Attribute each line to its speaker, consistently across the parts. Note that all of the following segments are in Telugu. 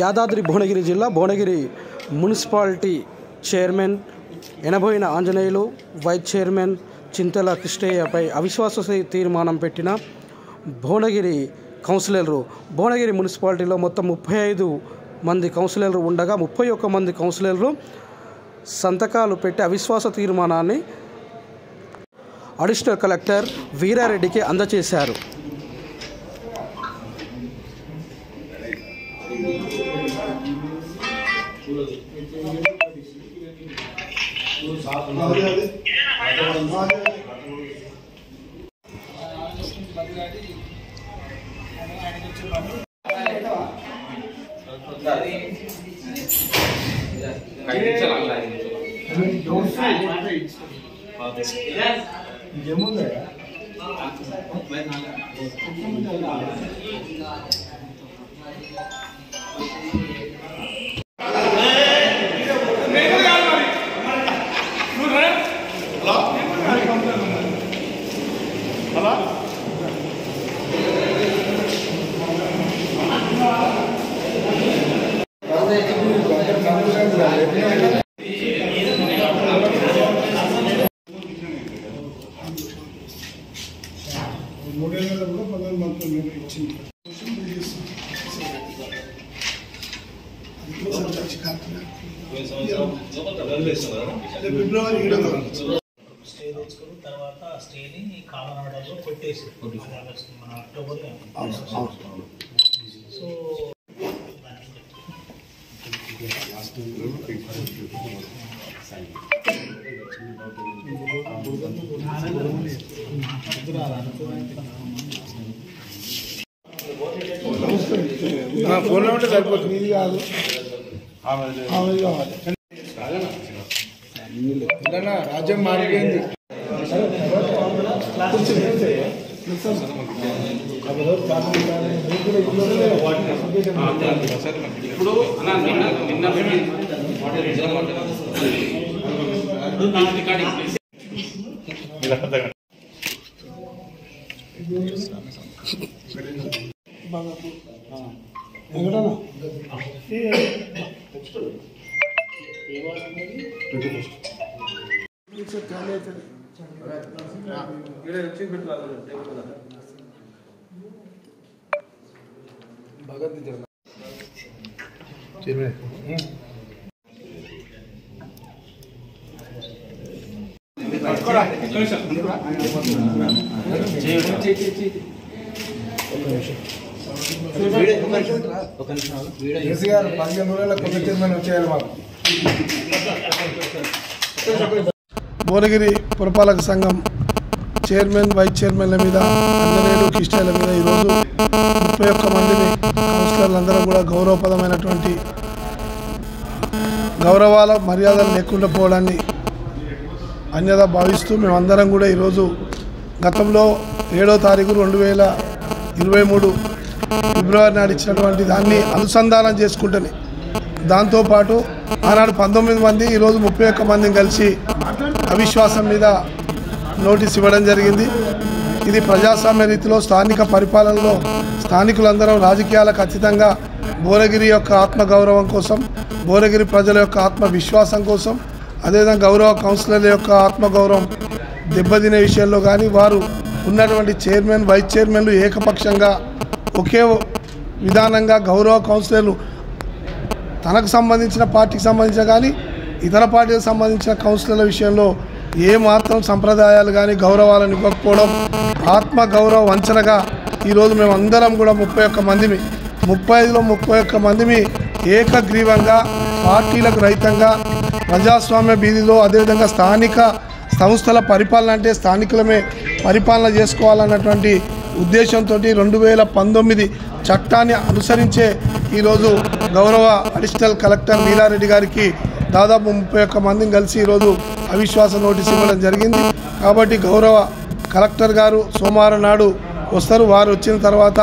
Speaker 1: యాదాద్రి భువనగిరి జిల్లా Bhuvanagiri municipality chairman Enaboina Anjaneyulu, vice chairman Chintala కృష్ణయ్యపై అవిశ్వాస తీర్మానం పెట్టిన భువనగిరి కౌన్సిలర్లు. భువనగిరి మున్సిపాలిటీలో మొత్తం 35 మంది కౌన్సిలర్లు ఉండగా 31 మంది కౌన్సిలర్లు సంతకాలు పెట్టి అవిశ్వాస తీర్మానాన్ని అడిషనల్ కలెక్టర్ వీరారెడ్డికి అందజేశారు.
Speaker 2: స్టే తెచ్చుకున్న తర్వాత స్టేని కాలనాడలో కొట్టేసి మన అక్టోబర్ సో
Speaker 3: ఫోన్లో ఉంటే సరిపోతుంది. ఇది కాదు కావాలి. రాజ్యం మారిపోయింది. కేసీఆర్ 15 రోజుల కొత్త చైర్మన్ వచ్చేయాలి మాకు. భువనగిరి పురపాలక సంఘం చైర్మన్, వైస్ చైర్మన్ల మీద, ఆంజనేయులు, కృష్ణయ్యల మీద ఈరోజు 31 మందిని కౌన్సిలర్లందరూ కూడా గౌరవపదమైనటువంటి గౌరవాల మర్యాదలు లేకుండా పోవడాన్ని అన్యదా భావిస్తూ మేమందరం కూడా ఈరోజు గతంలో 7వ తారీఖు 2023 ఫిబ్రవరి నాడు ఇచ్చినటువంటి దాన్ని అనుసంధానం చేసుకుంటేనే దాంతోపాటు ఆనాడు 19 మంది, ఈరోజు 31 మందిని కలిసి అవిశ్వాసం మీద నోటీస్ ఇవ్వడం జరిగింది. ఇది ప్రజాస్వామ్య రీతిలో స్థానిక పరిపాలనలో స్థానికులందరూ రాజకీయాలకు అతీతంగా భువనగిరి యొక్క ఆత్మగౌరవం కోసం, భువనగిరి ప్రజల యొక్క ఆత్మవిశ్వాసం కోసం, అదేవిధంగా గౌరవ కౌన్సిలర్ల యొక్క ఆత్మగౌరవం దెబ్బతినే విషయంలో కానీ వారు ఉన్నటువంటి చైర్మన్, వైస్ చైర్మన్లు ఏకపక్షంగా ఒకే విధానంగా గౌరవ కౌన్సిలర్లు తనకు సంబంధించిన పార్టీకి సంబంధించిన కానీ ఇతర పార్టీలకు సంబంధించిన కౌన్సిలర్ల విషయంలో ఏమాత్రం సంప్రదాయాలు కానీ గౌరవాలను ఇవ్వకపోవడం ఆత్మగౌరవ వంచనగా ఈరోజు మేము అందరం కూడా 31 మందిమి 35లో 31 మందిమి ఏకగ్రీవంగా పార్టీలకు రహితంగా ప్రజాస్వామ్య బీదిలో, అదేవిధంగా స్థానిక సంస్థల పరిపాలన అంటే స్థానికులమే పరిపాలన చేసుకోవాలన్నటువంటి ఉద్దేశంతో 2019 చట్టాన్ని అనుసరించే ఈరోజు గౌరవ అడిషనల్ కలెక్టర్ వీరారెడ్డి గారికి దాదాపు 31 మందిని కలిసి ఈరోజు అవిశ్వాస నోటీస్ ఇవ్వడం జరిగింది. కాబట్టి గౌరవ కలెక్టర్ గారు సోమవారం నాడు వస్తారు. వారు వచ్చిన తర్వాత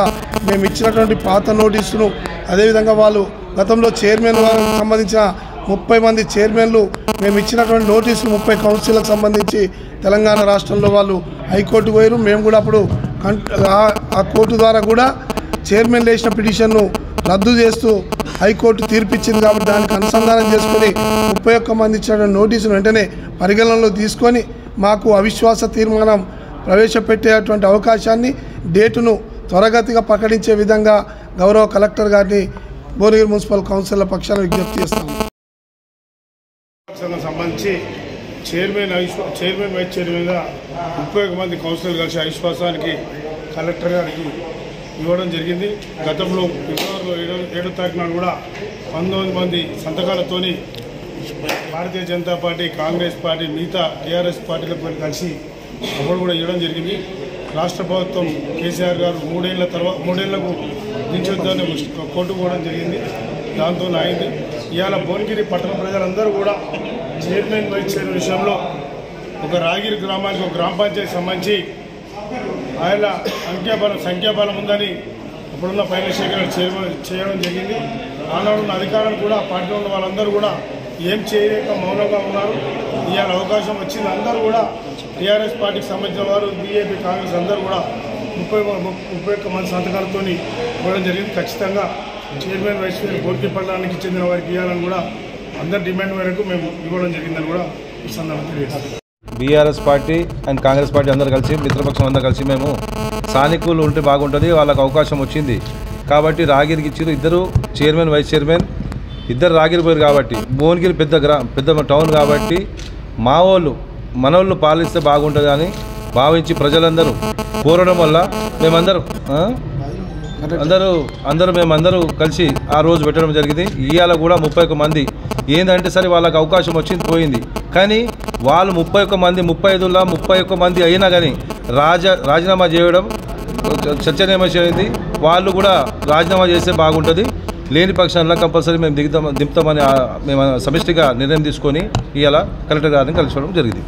Speaker 3: మేము ఇచ్చినటువంటి పాత నోటీసును, అదేవిధంగా వాళ్ళు గతంలో చైర్మన్ వారికి సంబంధించిన 30 మంది చైర్మన్లు మేము ఇచ్చినటువంటి నోటీసులు 30 కౌన్సిల్లకు సంబంధించి తెలంగాణ రాష్ట్రంలో వాళ్ళు హైకోర్టు పోయారు. మేము కూడా అప్పుడు ఆ కోర్టు ద్వారా కూడా చైర్మన్ వేసిన పిటిషన్ను రద్దు చేస్తూ హైకోర్టు తీర్పిచ్చింది కాబట్టి దానికి అనుసంధానం చేసుకొని 31 మంది ఇచ్చిన నోటీసును వెంటనే పరిగణనలో తీసుకొని మాకు అవిశ్వాస తీర్మానం ప్రవేశపెట్టేటువంటి అవకాశాన్ని డేటును త్వరగతిగా ప్రకటించే విధంగా గౌరవ కలెక్టర్ గారిని భువనగిరి మున్సిపల్ కౌన్సిల్ పక్షాన విజ్ఞప్తి చేస్తాము.
Speaker 4: సంబంధించి చైర్మన్ వైస్ చైర్మన్గా 31 మంది కౌన్సిలర్ కలిసి అవిశ్వాసానికి కలెక్టర్ గారికి ఇవ్వడం జరిగింది. గతంలో ఫిబ్రవరిలో 7వ తారీఖున కూడా 19 మంది సంతకాలతోని భారతీయ జనతా పార్టీ, కాంగ్రెస్ పార్టీ, మిగతా టీఆర్ఎస్ పార్టీలతో కలిసి అప్పుడు కూడా ఇవ్వడం జరిగింది. రాష్ట్ర ప్రభుత్వం కేసీఆర్ గారు 3 ఏళ్లకు దించొద్దని కోర్టు పోవడం జరిగింది. దాంతో అయింది. ఇవాళ భువనగిరి పట్టణ ప్రజలందరూ కూడా చైర్మన్ వైస్ చైర్మన్ విషయంలో ఒక రాగిరి గ్రామానికి ఒక గ్రామ పంచాయతీ సంబంధించి ఆయన సంఖ్యాబలం ఉందని ఇప్పుడున్న పైలశేఖర్ చేయడం జరిగింది. ఆనాడు ఉన్న అధికారులు కూడా పార్టీలో ఉన్న వాళ్ళందరూ కూడా ఏం చేయలేక మౌనంగా ఉన్నారు. ఇవాళ అవకాశం వచ్చింది. అందరూ కూడా టీఆర్ఎస్ పార్టీకి సంబంధించిన వారు, బీజేపీ, కాంగ్రెస్ అందరూ కూడా 31 మంది సంతకాలతో ఇవ్వడం జరిగింది. ఖచ్చితంగా చైర్మన్ వైస్ చైర్మన్ భువనగిరి పట్టణానికి చెందిన వారికి ఇవ్వాలని కూడా అందరి డిమాండ్ మేరకు మేము ఇవ్వడం జరిగిందని కూడా ఈ సందర్భంగా తెలియజేస్తాం.
Speaker 5: BRS party and Congress party అందరూ కలిసి, మిత్రపక్షం అందరూ కలిసి మేము స్థానికులు ఉంటే బాగుంటుంది, వాళ్ళకు అవకాశం వచ్చింది కాబట్టి రాగిరికి ఇచ్చారు. ఇద్దరు చైర్మన్ వైస్ చైర్మన్ ఇద్దరు రాగిరి పోయారు కాబట్టి భువనగిరి పెద్ద టౌన్ కాబట్టి మనోళ్ళు పాలిస్తే బాగుంటుంది అని భావించి ప్రజలందరూ కోరడం వల్ల మేమందరూ కలిసి ఆ రోజు పెట్టడం జరిగింది. ఇవాళ కూడా 31 మంది ఏంటంటే సరే వాళ్ళకి అవకాశం వచ్చింది పోయింది, కానీ వాళ్ళు 31 మంది 35లో 31 మంది అయినా కానీ రాజీనామా చేయడం చర్చనీయమైంది. వాళ్ళు కూడా రాజీనామా చేస్తే బాగుంటుంది, లేని పక్షంలో కంపల్సరీ మేము దింపుతామని మేము సమిష్టిగా నిర్ణయం తీసుకొని ఇవాళ కలెక్టర్ గారిని కలుసుకోవడం జరిగింది.